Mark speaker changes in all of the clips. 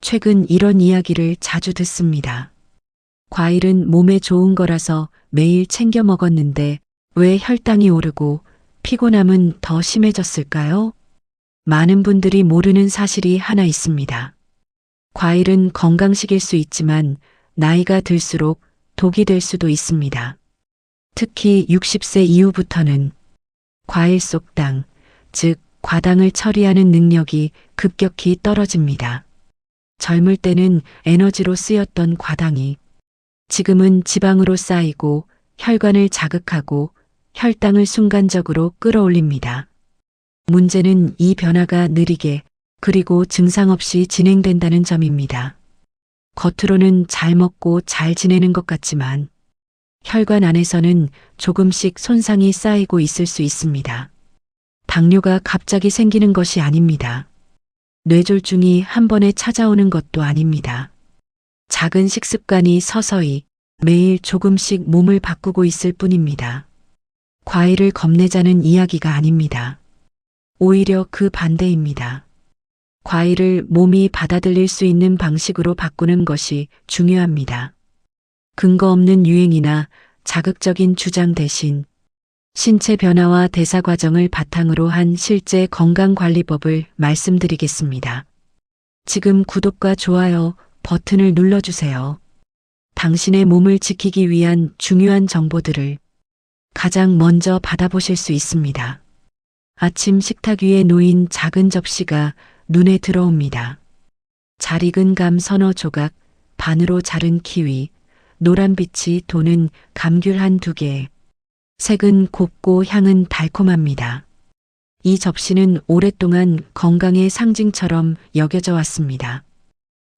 Speaker 1: 최근 이런 이야기를 자주 듣습니다. 과일은 몸에 좋은 거라서 매일 챙겨 먹었는데 왜 혈당이 오르고 피곤함은 더 심해졌을까요? 많은 분들이 모르는 사실이 하나 있습니다. 과일은 건강식일 수 있지만 나이가 들수록 독이 될 수도 있습니다. 특히 60세 이후부터는 과일 속 당, 즉 과당을 처리하는 능력이 급격히 떨어집니다. 젊을 때는 에너지로 쓰였던 과당이 지금은 지방으로 쌓이고 혈관을 자극하고 혈당을 순간적으로 끌어올립니다. 문제는 이 변화가 느리게 그리고 증상 없이 진행된다는 점입니다. 겉으로는 잘 먹고 잘 지내는 것 같지만 혈관 안에서는 조금씩 손상이 쌓이고 있을 수 있습니다. 당뇨가 갑자기 생기는 것이 아닙니다. 뇌졸중이 한 번에 찾아오는 것도 아닙니다. 작은 식습관이 서서히 매일 조금씩 몸을 바꾸고 있을 뿐입니다. 과일을 겁내자는 이야기가 아닙니다. 오히려 그 반대입니다. 과일을 몸이 받아들일 수 있는 방식으로 바꾸는 것이 중요합니다. 근거 없는 유행이나 자극적인 주장 대신 신체 변화와 대사 과정을 바탕으로 한 실제 건강관리법을 말씀드리겠습니다. 지금 구독과 좋아요 버튼을 눌러주세요. 당신의 몸을 지키기 위한 중요한 정보들을 가장 먼저 받아보실 수 있습니다. 아침 식탁 위에 놓인 작은 접시가 눈에 들어옵니다. 잘 익은 감 서너 조각, 반으로 자른 키위, 노란빛이 도는 감귤 한두 개. 색은 곱고 향은 달콤합니다. 이 접시는 오랫동안 건강의 상징처럼 여겨져 왔습니다.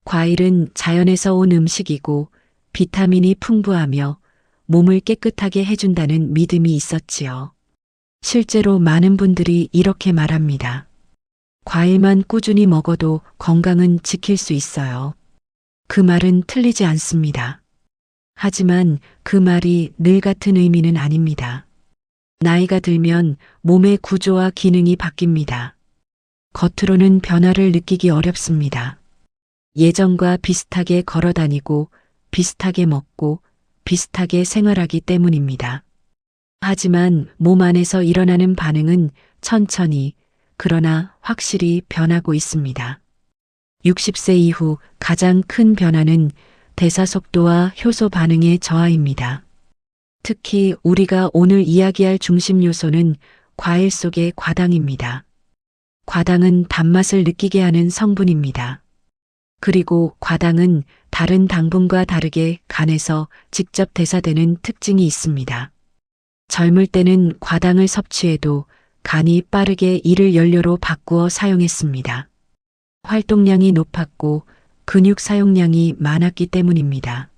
Speaker 1: 과일은 자연에서 온 음식이고 비타민이 풍부하며 몸을 깨끗하게 해준다는 믿음이 있었지요. 실제로 많은 분들이 이렇게 말합니다. 과일만 꾸준히 먹어도 건강은 지킬 수 있어요. 그 말은 틀리지 않습니다. 하지만 그 말이 늘 같은 의미는 아닙니다. 나이가 들면 몸의 구조와 기능이 바뀝니다. 겉으로는 변화를 느끼기 어렵습니다. 예전과 비슷하게 걸어 다니고 비슷하게 먹고 비슷하게 생활하기 때문입니다. 하지만 몸 안에서 일어나는 반응은 천천히 그러나 확실히 변하고 있습니다. 60세 이후 가장 큰 변화는 대사 속도와 효소 반응의 저하입니다. 특히 우리가 오늘 이야기할 중심 요소는 과일 속의 과당입니다. 과당은 단맛을 느끼게 하는 성분입니다. 그리고 과당은 다른 당분과 다르게 간에서 직접 대사되는 특징이 있습니다. 젊을 때는 과당을 섭취해도 간이 빠르게 이를 연료로 바꾸어 사용했습니다. 활동량이 높았고 근육 사용량이 많았기 때문입니다.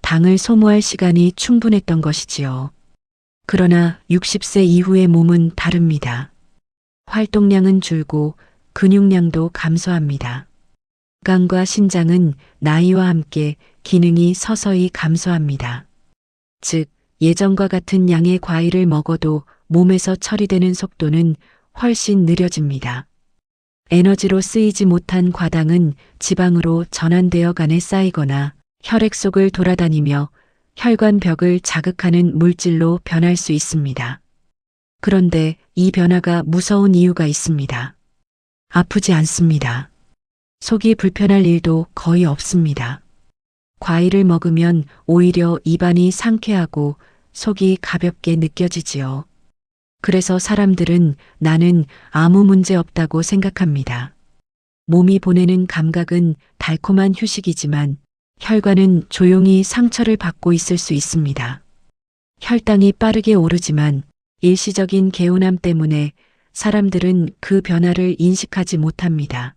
Speaker 1: 당을 소모할 시간이 충분했던 것이지요. 그러나 60세 이후의 몸은 다릅니다. 활동량은 줄고 근육량도 감소합니다. 간과 신장은 나이와 함께 기능이 서서히 감소합니다. 즉, 예전과 같은 양의 과일을 먹어도 몸에서 처리되는 속도는 훨씬 느려집니다. 에너지로 쓰이지 못한 과당은 지방으로 전환되어 간에 쌓이거나 혈액 속을 돌아다니며 혈관 벽을 자극하는 물질로 변할 수 있습니다. 그런데 이 변화가 무서운 이유가 있습니다. 아프지 않습니다. 속이 불편할 일도 거의 없습니다. 과일을 먹으면 오히려 입안이 상쾌하고 속이 가볍게 느껴지지요. 그래서 사람들은 나는 아무 문제 없다고 생각합니다. 몸이 보내는 감각은 달콤한 휴식이지만 혈관은 조용히 상처를 받고 있을 수 있습니다. 혈당이 빠르게 오르지만 일시적인 개운함 때문에 사람들은 그 변화를 인식하지 못합니다.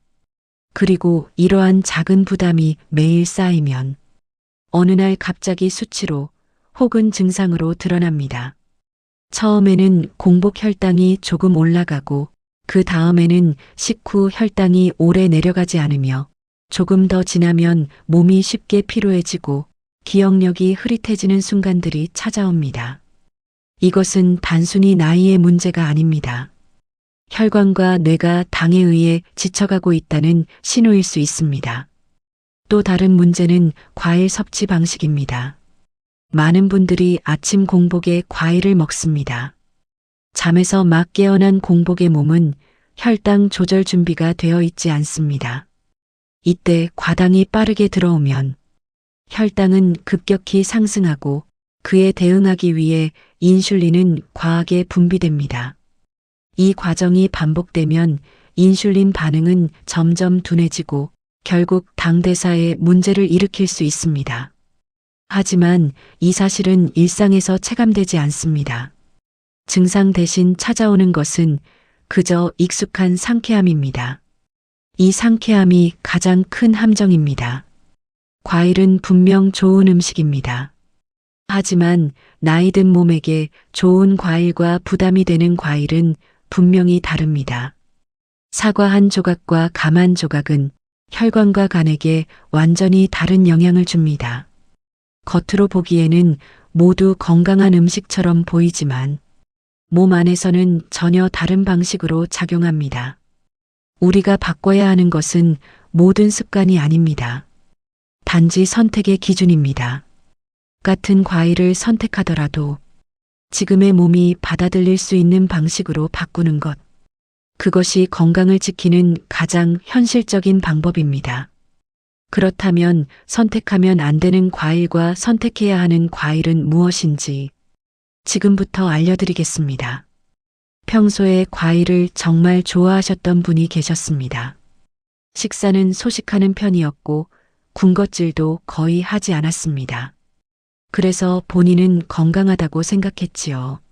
Speaker 1: 그리고 이러한 작은 부담이 매일 쌓이면 어느 날 갑자기 수치로 혹은 증상으로 드러납니다. 처음에는 공복 혈당이 조금 올라가고 그 다음에는 식후 혈당이 오래 내려가지 않으며 조금 더 지나면 몸이 쉽게 피로해지고 기억력이 흐릿해지는 순간들이 찾아옵니다. 이것은 단순히 나이의 문제가 아닙니다. 혈관과 뇌가 당에 의해 지쳐가고 있다는 신호일 수 있습니다. 또 다른 문제는 과일 섭취 방식입니다. 많은 분들이 아침 공복에 과일을 먹습니다. 잠에서 막 깨어난 공복의 몸은 혈당 조절 준비가 되어 있지 않습니다. 이때 과당이 빠르게 들어오면 혈당은 급격히 상승하고 그에 대응하기 위해 인슐린은 과하게 분비됩니다. 이 과정이 반복되면 인슐린 반응은 점점 둔해지고 결국 당대사에 문제를 일으킬 수 있습니다. 하지만 이 사실은 일상에서 체감되지 않습니다. 증상 대신 찾아오는 것은 그저 익숙한 상쾌함입니다. 이 상쾌함이 가장 큰 함정입니다. 과일은 분명 좋은 음식입니다. 하지만 나이 든 몸에게 좋은 과일과 부담이 되는 과일은 분명히 다릅니다. 사과 한 조각과 감 한 조각은 혈관과 간에게 완전히 다른 영향을 줍니다. 겉으로 보기에는 모두 건강한 음식처럼 보이지만 몸 안에서는 전혀 다른 방식으로 작용합니다. 우리가 바꿔야 하는 것은 모든 습관이 아닙니다. 단지 선택의 기준입니다. 같은 과일을 선택하더라도 지금의 몸이 받아들일 수 있는 방식으로 바꾸는 것. 그것이 건강을 지키는 가장 현실적인 방법입니다. 그렇다면 선택하면 안 되는 과일과 선택해야 하는 과일은 무엇인지 지금부터 알려드리겠습니다. 평소에 과일을 정말 좋아하셨던 분이 계셨습니다. 식사는 소식하는 편이었고 군것질도 거의 하지 않았습니다. 그래서 본인은 건강하다고 생각했지요.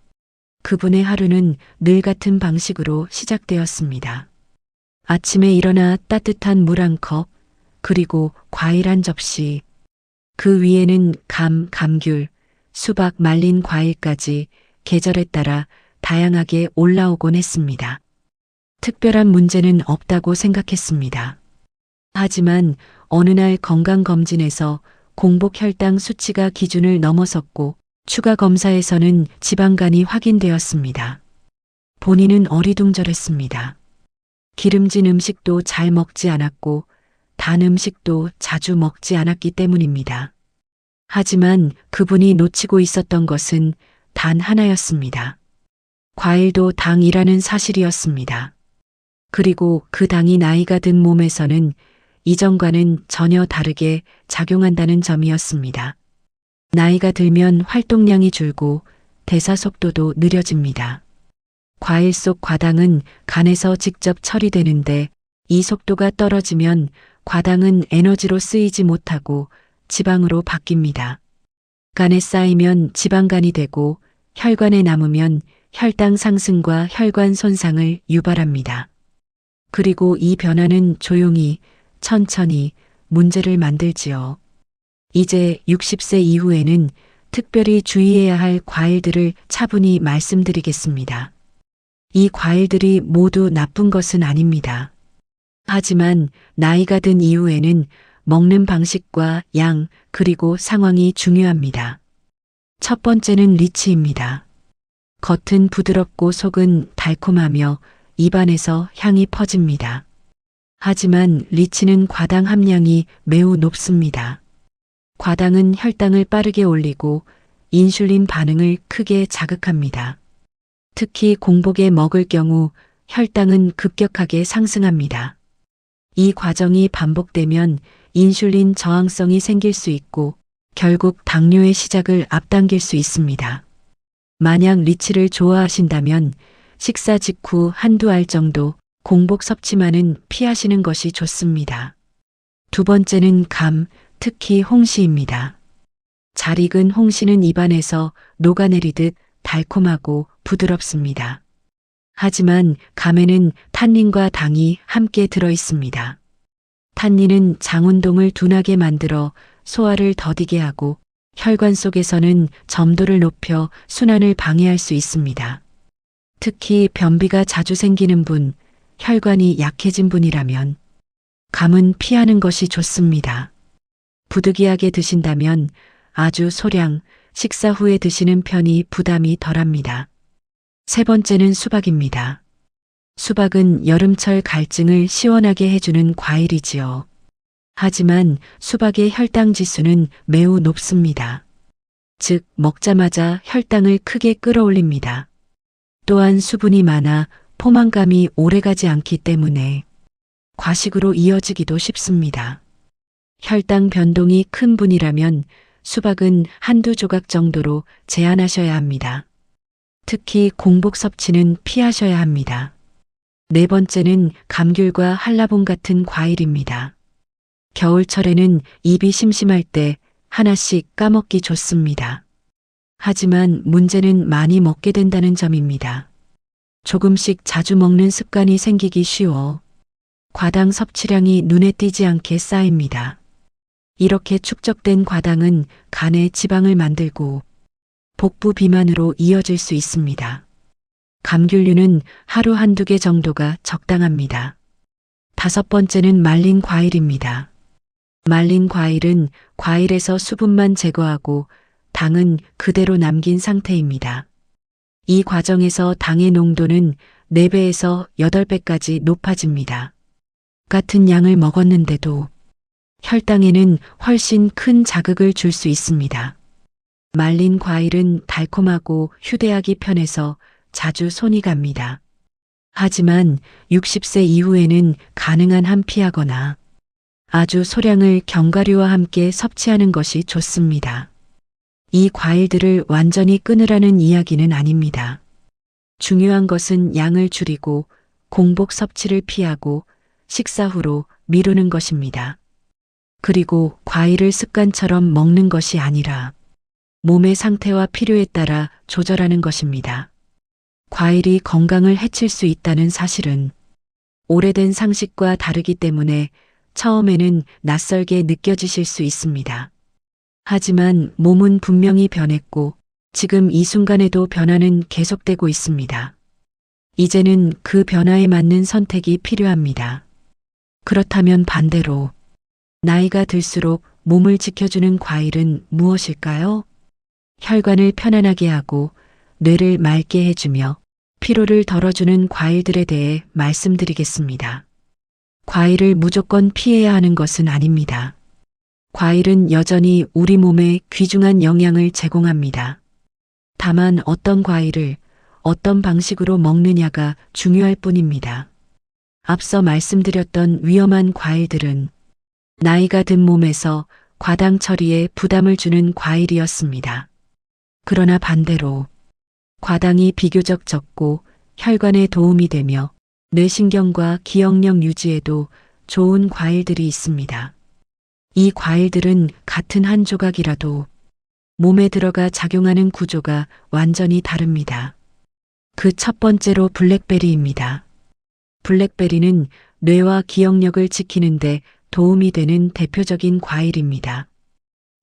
Speaker 1: 그분의 하루는 늘 같은 방식으로 시작되었습니다. 아침에 일어나 따뜻한 물 한 컵, 그리고 과일 한 접시, 그 위에는 감, 감귤, 수박, 말린 과일까지 계절에 따라 다양하게 올라오곤 했습니다. 특별한 문제는 없다고 생각했습니다. 하지만 어느 날 건강검진에서 공복 혈당 수치가 기준을 넘어섰고 추가 검사에서는 지방간이 확인되었습니다. 본인은 어리둥절했습니다. 기름진 음식도 잘 먹지 않았고 단 음식도 자주 먹지 않았기 때문입니다. 하지만 그분이 놓치고 있었던 것은 단 하나였습니다. 과일도 당이라는 사실이었습니다. 그리고 그 당이 나이가 든 몸에서는 이전과는 전혀 다르게 작용한다는 점이었습니다. 나이가 들면 활동량이 줄고 대사 속도도 느려집니다. 과일 속 과당은 간에서 직접 처리되는데 이 속도가 떨어지면 과당은 에너지로 쓰이지 못하고 지방으로 바뀝니다. 간에 쌓이면 지방간이 되고 혈관에 남으면 혈당 상승과 혈관 손상을 유발합니다. 그리고 이 변화는 조용히, 천천히 문제를 만들지요. 이제 60세 이후에는 특별히 주의해야 할 과일들을 차분히 말씀드리겠습니다. 이 과일들이 모두 나쁜 것은 아닙니다. 하지만 나이가 든 이후에는 먹는 방식과 양, 그리고 상황이 중요합니다. 첫 번째는 리치입니다. 겉은 부드럽고 속은 달콤하며 입안에서 향이 퍼집니다. 하지만 리치는 과당 함량이 매우 높습니다. 과당은 혈당을 빠르게 올리고 인슐린 반응을 크게 자극합니다. 특히 공복에 먹을 경우 혈당은 급격하게 상승합니다. 이 과정이 반복되면 인슐린 저항성이 생길 수 있고 결국 당뇨의 시작을 앞당길 수 있습니다. 만약 리치를 좋아하신다면 식사 직후 한두 알 정도 공복 섭취만은 피하시는 것이 좋습니다. 두 번째는 감, 특히 홍시입니다. 잘 익은 홍시는 입안에서 녹아내리듯 달콤하고 부드럽습니다. 하지만 감에는 탄닌과 당이 함께 들어 있습니다. 탄닌은 장 운동을 둔하게 만들어 소화를 더디게 하고 혈관 속에서는 점도를 높여 순환을 방해할 수 있습니다. 특히 변비가 자주 생기는 분, 혈관이 약해진 분이라면 감은 피하는 것이 좋습니다. 부득이하게 드신다면 아주 소량 식사 후에 드시는 편이 부담이 덜합니다. 세 번째는 수박입니다. 수박은 여름철 갈증을 시원하게 해주는 과일이지요. 하지만 수박의 혈당 지수는 매우 높습니다. 즉, 먹자마자 혈당을 크게 끌어올립니다. 또한 수분이 많아 포만감이 오래가지 않기 때문에 과식으로 이어지기도 쉽습니다. 혈당 변동이 큰 분이라면 수박은 한두 조각 정도로 제한하셔야 합니다. 특히 공복 섭취는 피하셔야 합니다. 네 번째는 감귤과 한라봉 같은 과일입니다. 겨울철에는 입이 심심할 때 하나씩 까먹기 좋습니다. 하지만 문제는 많이 먹게 된다는 점입니다. 조금씩 자주 먹는 습관이 생기기 쉬워 과당 섭취량이 눈에 띄지 않게 쌓입니다. 이렇게 축적된 과당은 간에 지방을 만들고 복부 비만으로 이어질 수 있습니다. 감귤류는 하루 한두 개 정도가 적당합니다. 다섯 번째는 말린 과일입니다. 말린 과일은 과일에서 수분만 제거하고 당은 그대로 남긴 상태입니다. 이 과정에서 당의 농도는 4배에서 8배까지 높아집니다. 같은 양을 먹었는데도 혈당에는 훨씬 큰 자극을 줄 수 있습니다. 말린 과일은 달콤하고 휴대하기 편해서 자주 손이 갑니다. 하지만 60세 이후에는 가능한 한 피하거나 아주 소량을 견과류와 함께 섭취하는 것이 좋습니다. 이 과일들을 완전히 끊으라는 이야기는 아닙니다. 중요한 것은 양을 줄이고 공복 섭취를 피하고 식사 후로 미루는 것입니다. 그리고 과일을 습관처럼 먹는 것이 아니라 몸의 상태와 필요에 따라 조절하는 것입니다. 과일이 건강을 해칠 수 있다는 사실은 오래된 상식과 다르기 때문에 처음에는 낯설게 느껴지실 수 있습니다. 하지만 몸은 분명히 변했고 지금 이 순간에도 변화는 계속되고 있습니다. 이제는 그 변화에 맞는 선택이 필요합니다. 그렇다면 반대로 나이가 들수록 몸을 지켜주는 과일은 무엇일까요? 혈관을 편안하게 하고 뇌를 맑게 해주며 피로를 덜어주는 과일들에 대해 말씀드리겠습니다. 과일을 무조건 피해야 하는 것은 아닙니다. 과일은 여전히 우리 몸에 귀중한 영양을 제공합니다. 다만 어떤 과일을 어떤 방식으로 먹느냐가 중요할 뿐입니다. 앞서 말씀드렸던 위험한 과일들은 나이가 든 몸에서 과당 처리에 부담을 주는 과일이었습니다. 그러나 반대로 과당이 비교적 적고 혈관에 도움이 되며 뇌신경과 기억력 유지에도 좋은 과일들이 있습니다. 이 과일들은 같은 한 조각이라도 몸에 들어가 작용하는 구조가 완전히 다릅니다. 그 첫 번째로 블랙베리입니다. 블랙베리는 뇌와 기억력을 지키는데 도움이 되는 대표적인 과일입니다.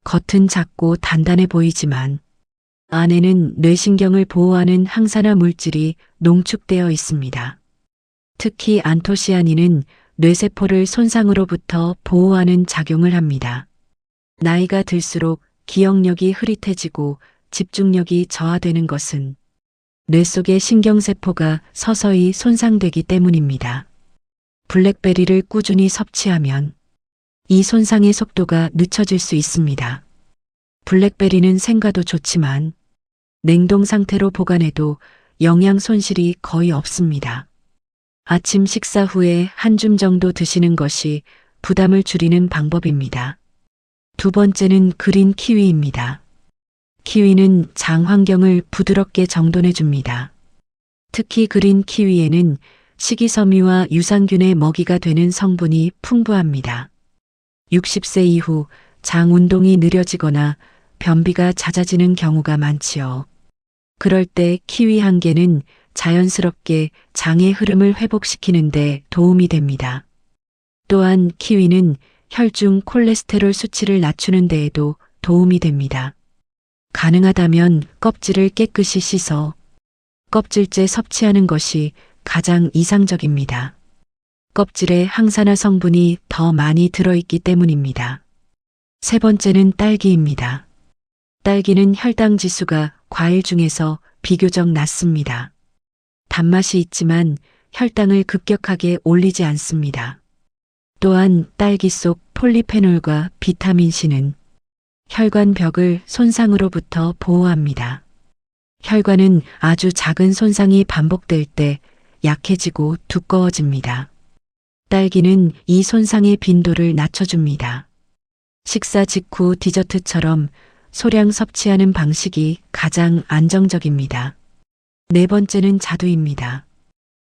Speaker 1: 겉은 작고 단단해 보이지만 안에는 뇌신경을 보호하는 항산화 물질이 농축되어 있습니다. 특히 안토시아닌은 뇌세포를 손상으로부터 보호하는 작용을 합니다. 나이가 들수록 기억력이 흐릿해지고 집중력이 저하되는 것은 뇌 속의 신경세포가 서서히 손상되기 때문입니다. 블랙베리를 꾸준히 섭취하면 이 손상의 속도가 늦춰질 수 있습니다. 블랙베리는 생과도 좋지만 냉동 상태로 보관해도 영양 손실이 거의 없습니다. 아침 식사 후에 한 줌 정도 드시는 것이 부담을 줄이는 방법입니다. 두 번째는 그린 키위입니다. 키위는 장 환경을 부드럽게 정돈해 줍니다. 특히 그린 키위에는 식이섬유와 유산균의 먹이가 되는 성분이 풍부합니다. 60세 이후 장 운동이 느려지거나 변비가 잦아지는 경우가 많지요. 그럴 때 키위 한 개는 자연스럽게 장의 흐름을 회복시키는 데 도움이 됩니다. 또한 키위는 혈중 콜레스테롤 수치를 낮추는 데에도 도움이 됩니다. 가능하다면 껍질을 깨끗이 씻어 껍질째 섭취하는 것이 가장 이상적입니다. 껍질에 항산화 성분이 더 많이 들어있기 때문입니다. 세 번째는 딸기입니다. 딸기는 혈당 지수가 과일 중에서 비교적 낮습니다. 단맛이 있지만 혈당을 급격하게 올리지 않습니다. 또한 딸기 속 폴리페놀과 비타민 C는 혈관 벽을 손상으로부터 보호합니다. 혈관은 아주 작은 손상이 반복될 때 약해지고 두꺼워집니다. 딸기는 이 손상의 빈도를 낮춰줍니다. 식사 직후 디저트처럼 소량 섭취하는 방식이 가장 안정적입니다. 네 번째는 자두입니다.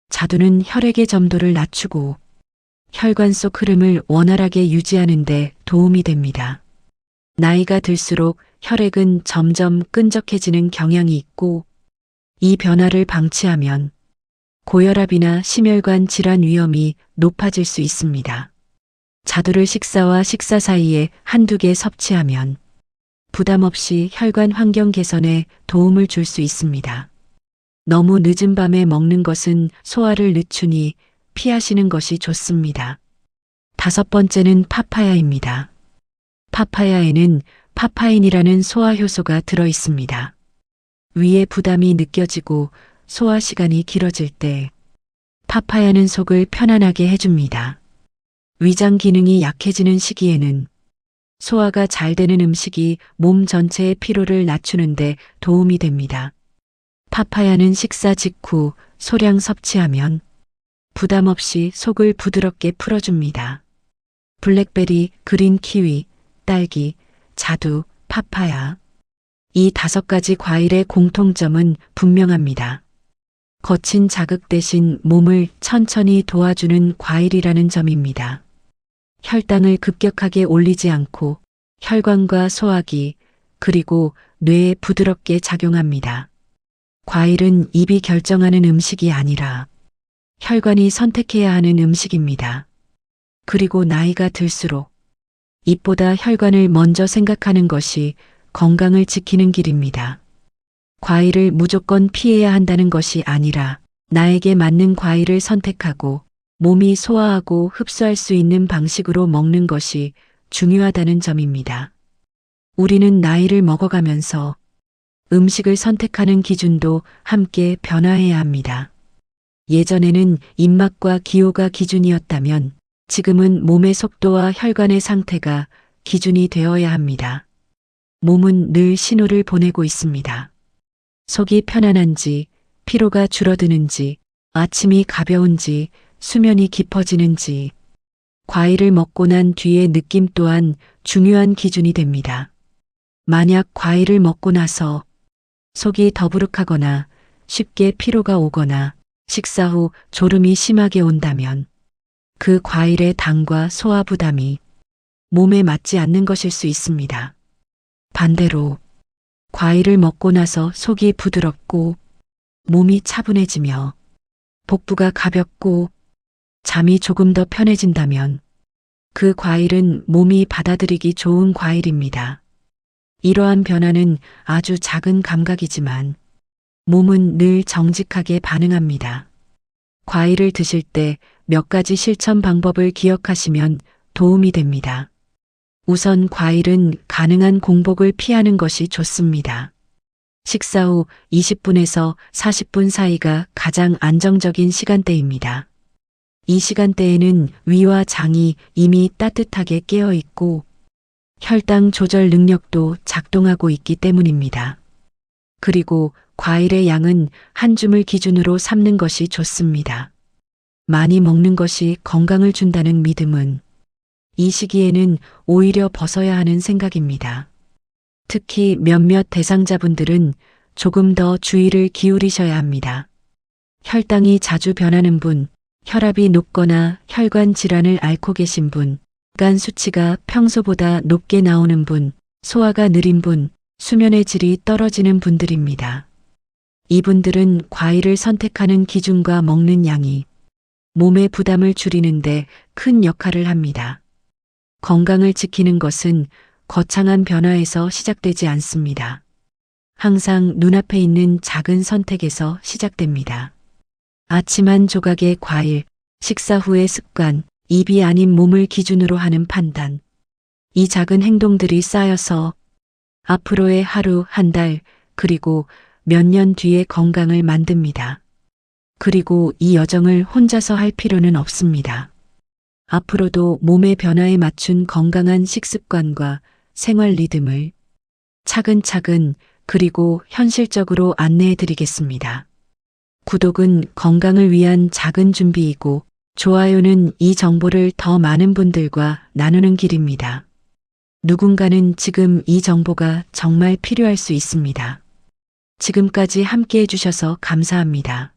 Speaker 1: 자두는 혈액의 점도를 낮추고 혈관 속 흐름을 원활하게 유지하는 데 도움이 됩니다. 나이가 들수록 혈액은 점점 끈적해지는 경향이 있고 이 변화를 방치하면 고혈압이나 심혈관 질환 위험이 높아질 수 있습니다. 자두를 식사와 식사 사이에 한두 개 섭취하면 부담 없이 혈관 환경 개선에 도움을 줄 수 있습니다. 너무 늦은 밤에 먹는 것은 소화를 늦추니 피하시는 것이 좋습니다. 다섯 번째는 파파야입니다. 파파야에는 파파인이라는 소화 효소가 들어 있습니다. 위에 부담이 느껴지고 소화 시간이 길어질 때 파파야는 속을 편안하게 해줍니다. 위장 기능이 약해지는 시기에는 소화가 잘 되는 음식이 몸 전체의 피로를 낮추는데 도움이 됩니다. 파파야는 식사 직후 소량 섭취하면 부담 없이 속을 부드럽게 풀어줍니다. 블랙베리, 그린 키위, 딸기, 자두, 파파야. 이 5가지 과일의 공통점은 분명합니다. 거친 자극 대신 몸을 천천히 도와주는 과일이라는 점입니다. 혈당을 급격하게 올리지 않고 혈관과 소화기 그리고 뇌에 부드럽게 작용합니다. 과일은 입이 결정하는 음식이 아니라 혈관이 선택해야 하는 음식입니다. 그리고 나이가 들수록 입보다 혈관을 먼저 생각하는 것이 건강을 지키는 길입니다. 과일을 무조건 피해야 한다는 것이 아니라 나에게 맞는 과일을 선택하고 몸이 소화하고 흡수할 수 있는 방식으로 먹는 것이 중요하다는 점입니다. 우리는 나이를 먹어가면서 음식을 선택하는 기준도 함께 변화해야 합니다. 예전에는 입맛과 기호가 기준이었다면 지금은 몸의 속도와 혈관의 상태가 기준이 되어야 합니다. 몸은 늘 신호를 보내고 있습니다. 속이 편안한지, 피로가 줄어드는지, 아침이 가벼운지, 수면이 깊어지는지, 과일을 먹고 난 뒤의 느낌 또한 중요한 기준이 됩니다. 만약 과일을 먹고 나서 속이 더부룩하거나 쉽게 피로가 오거나 식사 후 졸음이 심하게 온다면 그 과일의 당과 소화 부담이 몸에 맞지 않는 것일 수 있습니다. 반대로 과일을 먹고 나서 속이 부드럽고 몸이 차분해지며 복부가 가볍고 잠이 조금 더 편해진다면 그 과일은 몸이 받아들이기 좋은 과일입니다. 이러한 변화는 아주 작은 감각이지만 몸은 늘 정직하게 반응합니다. 과일을 드실 때 몇 가지 실천 방법을 기억하시면 도움이 됩니다. 우선 과일은 가능한 공복을 피하는 것이 좋습니다. 식사 후 20분에서 40분 사이가 가장 안정적인 시간대입니다. 이 시간대에는 위와 장이 이미 따뜻하게 깨어 있고 혈당 조절 능력도 작동하고 있기 때문입니다. 그리고 과일의 양은 한 줌을 기준으로 삼는 것이 좋습니다. 많이 먹는 것이 건강을 준다는 믿음은 이 시기에는 오히려 벗어야 하는 생각입니다. 특히 몇몇 대상자분들은 조금 더 주의를 기울이셔야 합니다. 혈당이 자주 변하는 분, 혈압이 높거나 혈관 질환을 앓고 계신 분, 간 수치가 평소보다 높게 나오는 분, 소화가 느린 분, 수면의 질이 떨어지는 분들입니다. 이분들은 과일을 선택하는 기준과 먹는 양이 몸의 부담을 줄이는데 큰 역할을 합니다. 건강을 지키는 것은 거창한 변화에서 시작되지 않습니다. 항상 눈앞에 있는 작은 선택에서 시작됩니다. 아침 한 조각의 과일, 식사 후의 습관, 입이 아닌 몸을 기준으로 하는 판단. 이 작은 행동들이 쌓여서 앞으로의 하루, 한 달, 그리고 몇 년 뒤의 건강을 만듭니다. 그리고 이 여정을 혼자서 할 필요는 없습니다. 앞으로도 몸의 변화에 맞춘 건강한 식습관과 생활 리듬을 차근차근 그리고 현실적으로 안내해 드리겠습니다. 구독은 건강을 위한 작은 준비이고 좋아요는 이 정보를 더 많은 분들과 나누는 길입니다. 누군가는 지금 이 정보가 정말 필요할 수 있습니다. 지금까지 함께 해주셔서 감사합니다.